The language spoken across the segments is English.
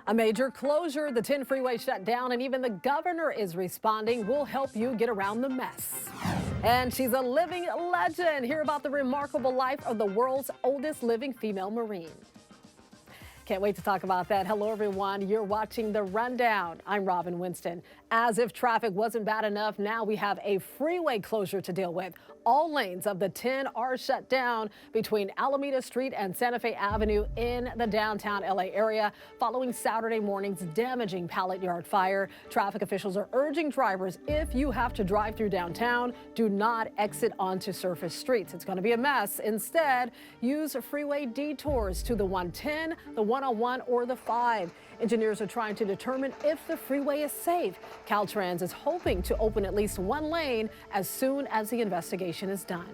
A major closure, the 10 freeway shut down, and even the governor is responding. We'll help you get around the mess. And she's a living legend. Hear about the remarkable life of the world's oldest living female Marine. Can't wait to talk about that. Hello, everyone. You're watching The Rundown. I'm Robin Winston. As if traffic wasn't bad enough, now we have a freeway closure to deal with. All lanes of the 10 are shut down between Alameda Street and Santa Fe Avenue in the downtown LA area following Saturday morning's damaging pallet yard fire. Traffic officials are urging drivers, if you have to drive through downtown, do not exit onto surface streets. It's going to be a mess. Instead, use freeway detours to the 110, the 101, or the 5. Engineers are trying to determine if the freeway is safe. Caltrans is hoping to open at least one lane as soon as the investigation is done.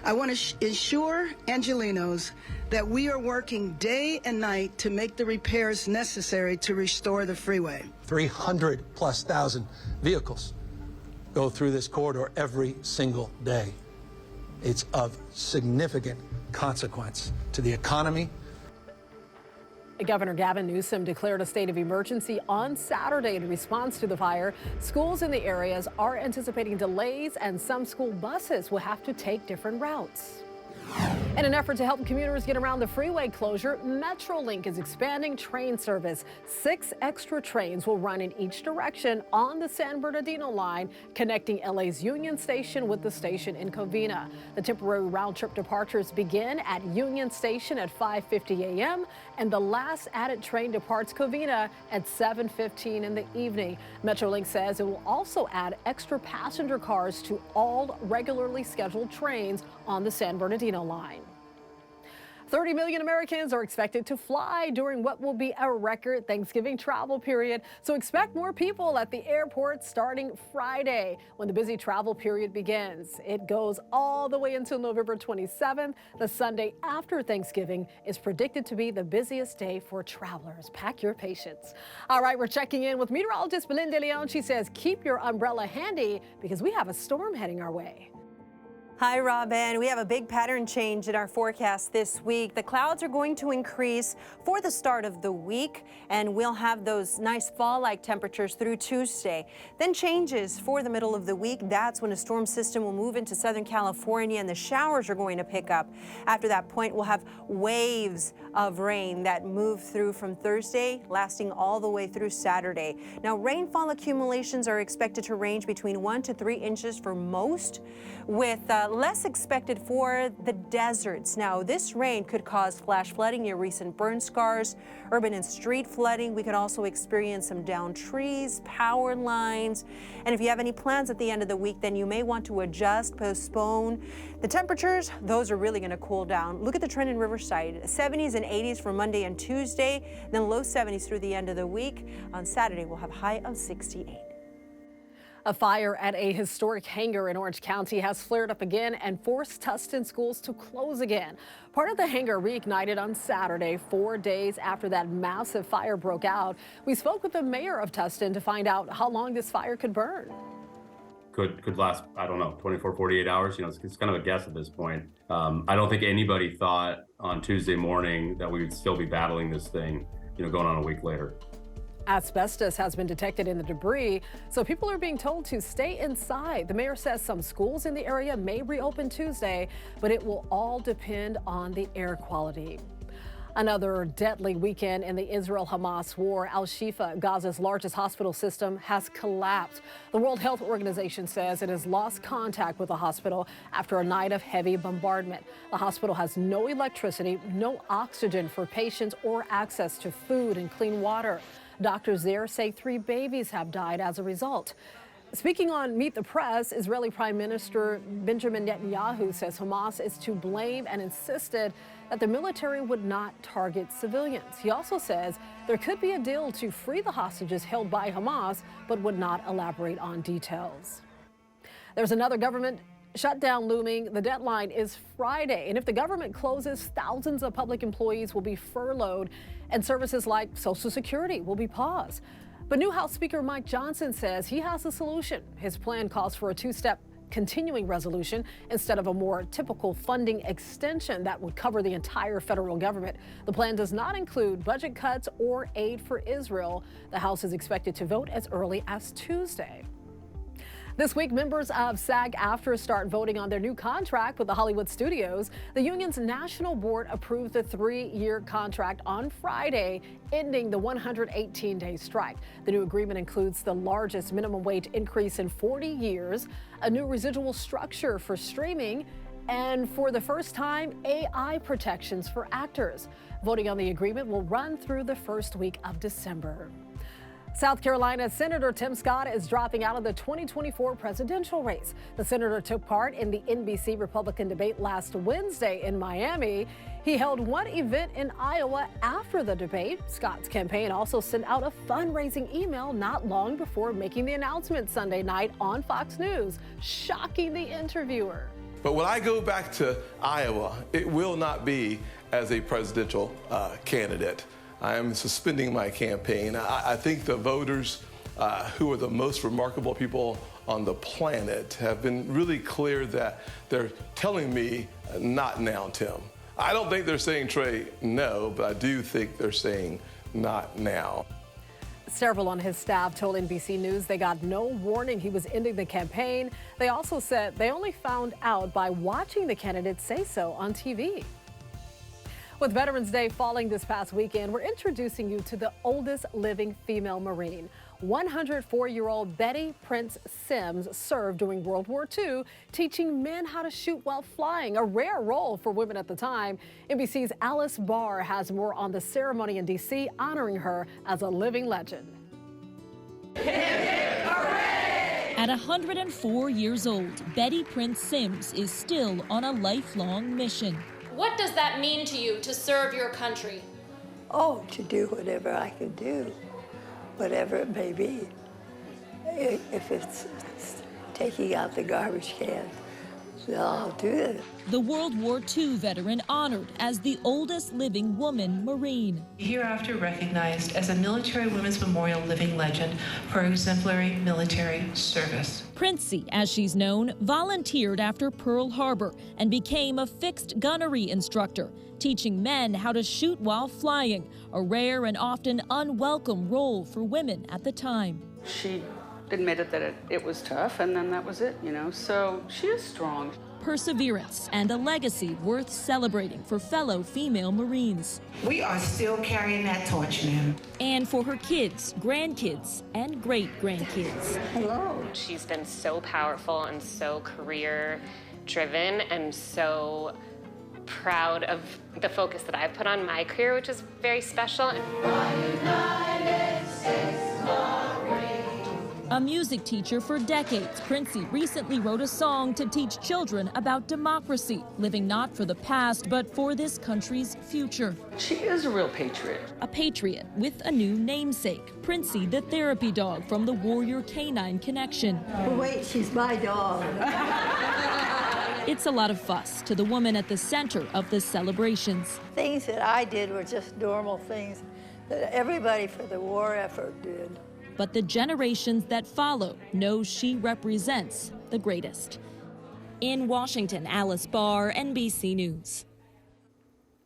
I want to assure Angelenos that we are working day and night to make the repairs necessary to restore the freeway. 300,000+ vehicles go through this corridor every single day. It's of significant consequence to the economy. Governor Gavin Newsom declared a state of emergency on Saturday in response to the fire. Schools in the areas are anticipating delays, and some school buses will have to take different routes. In an effort to help commuters get around the freeway closure, Metrolink is expanding train service. 6 extra trains will run in each direction on the San Bernardino line, connecting LA's Union Station with the station in Covina. The temporary round-trip departures begin at Union Station at 5:50 a.m., and the last added train departs Covina at 7:15 in the evening. Metrolink says it will also add extra passenger cars to all regularly scheduled trains on the San Bernardino line. 30 million Americans are expected to fly during what will be a record Thanksgiving travel period. So expect more people at the airport starting Friday when the busy travel period begins. It goes all the way until November 27th. The Sunday after Thanksgiving is predicted to be the busiest day for travelers. Pack your patience. All right, we're checking in with meteorologist Belinda Leon. She says keep your umbrella handy because we have a storm heading our way. Hi, Robin. We have a big pattern change in our forecast this week. The clouds are going to increase for the start of the week, and we'll have those nice fall-like temperatures through Tuesday. Then changes for the middle of the week. That's when a storm system will move into Southern California, and the showers are going to pick up. After that point, we'll have waves of rain that move through from Thursday, lasting all the way through Saturday. Now, rainfall accumulations are expected to range between 1 to 3 inches for most, with less expected for the deserts. Now, this rain could cause flash flooding near recent burn scars, urban and street flooding. We could also experience some downed trees, power lines. And if you have any plans at the end of the week, then you may want to adjust, postpone. The temperatures, those are really going to cool down. Look at the trend in Riverside. 70s and 80s for Monday and Tuesday, then low 70s through the end of the week. On Saturday, we'll have a high of 68. A fire at a historic hangar in Orange County has flared up again and forced Tustin schools to close again. Part of the hangar reignited on Saturday, 4 days after that massive fire broke out. We spoke with the mayor of Tustin to find out how long this fire could burn. Could last, I don't know, 24, 48 hours. You know, it's kind of a guess at this point. I don't think anybody thought on Tuesday morning that we would still be battling this thing, you know, going on a week later. Asbestos has been detected in the debris, so people are being told to stay inside. The mayor says some schools in the area may reopen Tuesday, but it will all depend on the air quality. Another deadly weekend in the Israel-Hamas war. Al-Shifa, Gaza's largest hospital system, has collapsed. The World Health Organization says it has lost contact with the hospital after a night of heavy bombardment. The hospital has no electricity, no oxygen for patients, or access to food and clean water. Doctors there say 3 babies have died as a result. Speaking on Meet the Press, Israeli Prime Minister Benjamin Netanyahu says Hamas is to blame and insisted that the military would not target civilians. He also says there could be a deal to free the hostages held by Hamas, but would not elaborate on details. There's another government shutdown looming. The deadline is Friday, and if the government closes, thousands of public employees will be furloughed and services like Social Security will be paused. But new House Speaker Mike Johnson says he has a solution. His plan calls for a two-step continuing resolution instead of a more typical funding extension that would cover the entire federal government. The plan does not include budget cuts or aid for Israel. The House is expected to vote as early as Tuesday. This week, members of SAG-AFTRA start voting on their new contract with the Hollywood studios. The union's national board approved the 3-year contract on Friday, ending the 118-day strike. The new agreement includes the largest minimum wage increase in 40 years, a new residual structure for streaming, and for the first time, AI protections for actors. Voting on the agreement will run through the first week of December. South Carolina Senator Tim Scott is dropping out of the 2024 presidential race. The senator took part in the NBC Republican debate last Wednesday in Miami. He held one event in Iowa after the debate. Scott's campaign also sent out a fundraising email not long before making the announcement Sunday night on Fox News, shocking the interviewer. But when I go back to Iowa, it will not be as a presidential candidate. I am suspending my campaign. I think the voters who are the most remarkable people on the planet have been really clear that they're telling me, not now, Tim. I don't think they're saying, Trey, no, but I do think they're saying not now. Several on his staff told NBC News they got no warning he was ending the campaign. They also said they only found out by watching the candidate say so on TV. With Veterans Day falling this past weekend, we're introducing you to the oldest living female Marine. 104-year-old Betty Prince Sims served during World War II, teaching men how to shoot while flying, a rare role for women at the time. NBC's Alice Barr has more on the ceremony in D.C. honoring her as a living legend. At 104 years old, Betty Prince Sims is still on a lifelong mission. What does that mean to you to serve your country? Oh, to do whatever I could do, whatever it may be. If it's taking out the garbage can, then I'll do it. The World War II veteran honored as the oldest living woman Marine. Hereafter recognized as a Military Women's Memorial Living Legend for exemplary military service. Princey, as she's known, volunteered after Pearl Harbor and became a fixed gunnery instructor, teaching men how to shoot while flying, a rare and often unwelcome role for women at the time. She admitted that it was tough, and then that was it, you know, so she is strong. Perseverance and a legacy worth celebrating for fellow female Marines. We are still carrying that torch, ma'am. And for her kids, grandkids, and great-grandkids. Hello. She's been so powerful and so career-driven and so proud of the focus that I've put on my career, which is very special. A music teacher for decades, Princey recently wrote a song to teach children about democracy, living not for the past, but for this country's future. She is a real patriot. A patriot with a new namesake, Princey the therapy dog from the Warrior Canine Connection. But wait, she's my dog. It's a lot of fuss to the woman at the center of the celebrations. Things that I did were just normal things that everybody for the war effort did. But the generations that follow know she represents the greatest. In Washington, Alice Barr, NBC News.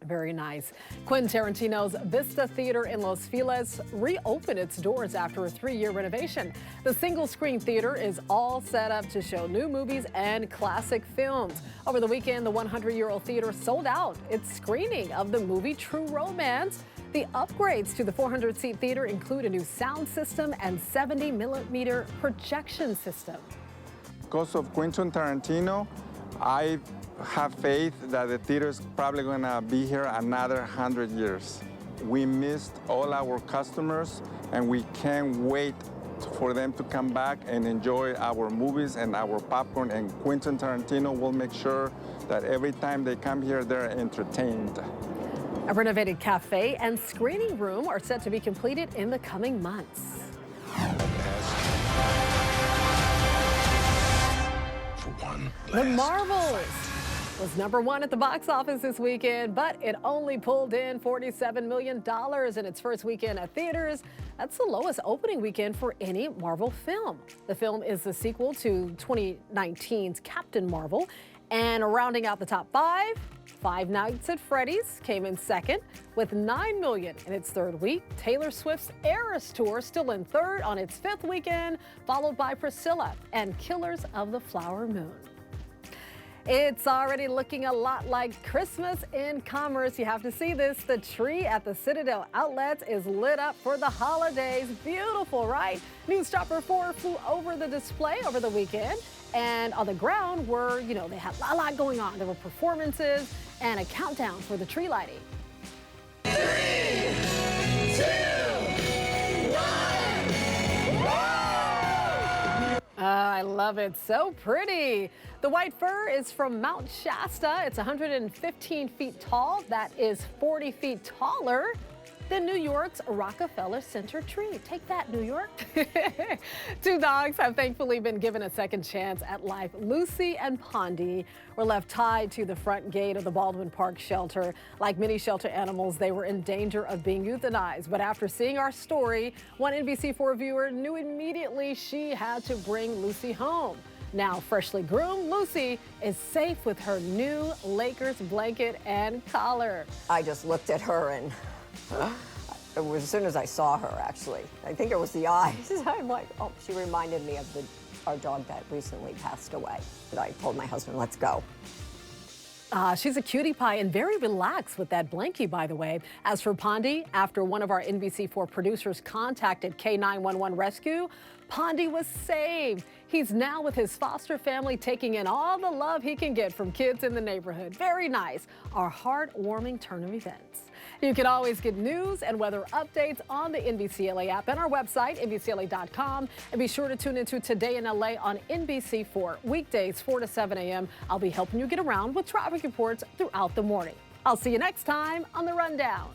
Very nice. Quentin Tarantino's Vista Theater in Los Feliz reopened its doors after a 3-year renovation. The single-screen theater is all set up to show new movies and classic films. Over the weekend, the 100-year-old theater sold out its screening of the movie True Romance. The upgrades to the 400-seat theater include a new sound system and 70mm projection system. Because of Quentin Tarantino, I have faith that the theater is probably going to be here another 100 years. We missed all our customers, and we can't wait for them to come back and enjoy our movies and our popcorn. And Quentin Tarantino will make sure that every time they come here, they're entertained. A renovated cafe and screening room are set to be completed in the coming months. The Marvels was #1 at the box office this weekend, but it only pulled in $47 million in its first weekend at theaters. That's the lowest opening weekend for any Marvel film. The film is the sequel to 2019's Captain Marvel, and rounding out the top 5, Five Nights at Freddy's came in second with $9 million in its third week. Taylor Swift's Eras Tour still in third on its 5th weekend, followed by Priscilla and Killers of the Flower Moon. It's already looking a lot like Christmas in Commerce. You have to see this. The tree at the Citadel Outlets is lit up for the holidays. Beautiful, right? News Stopper 4 flew over the display over the weekend. And on the ground were, they had a lot going on. There were performances and a countdown for the tree lighting. 3, 2, 1. I love it. So pretty. The white fir is from Mount Shasta. It's 115 feet tall. That is 40 feet taller than New York's Rockefeller Center tree. Take that, New York. 2 dogs have thankfully been given a second chance at life. Lucy and Pondy were left tied to the front gate of the Baldwin Park shelter. Like many shelter animals, they were in danger of being euthanized. But after seeing our story, one NBC4 viewer knew immediately she had to bring Lucy home. Now freshly groomed, Lucy is safe with her new Lakers blanket and collar. I just looked at her and it was as soon as I saw her, actually. I think it was the eyes. I'm like, oh, she reminded me of our dog that recently passed away. But I told my husband, let's go. She's a cutie pie and very relaxed with that blankie, by the way. As for Pondy, after one of our NBC4 producers contacted K911 Rescue, Pondy was saved. He's now with his foster family, taking in all the love he can get from kids in the neighborhood. Very nice. Our heartwarming turn of events. You can always get news and weather updates on the NBCLA app and our website, NBCLA.com. And be sure to tune into Today in LA on NBC4, weekdays 4 to 7 a.m. I'll be helping you get around with traffic reports throughout the morning. I'll see you next time on The Rundown.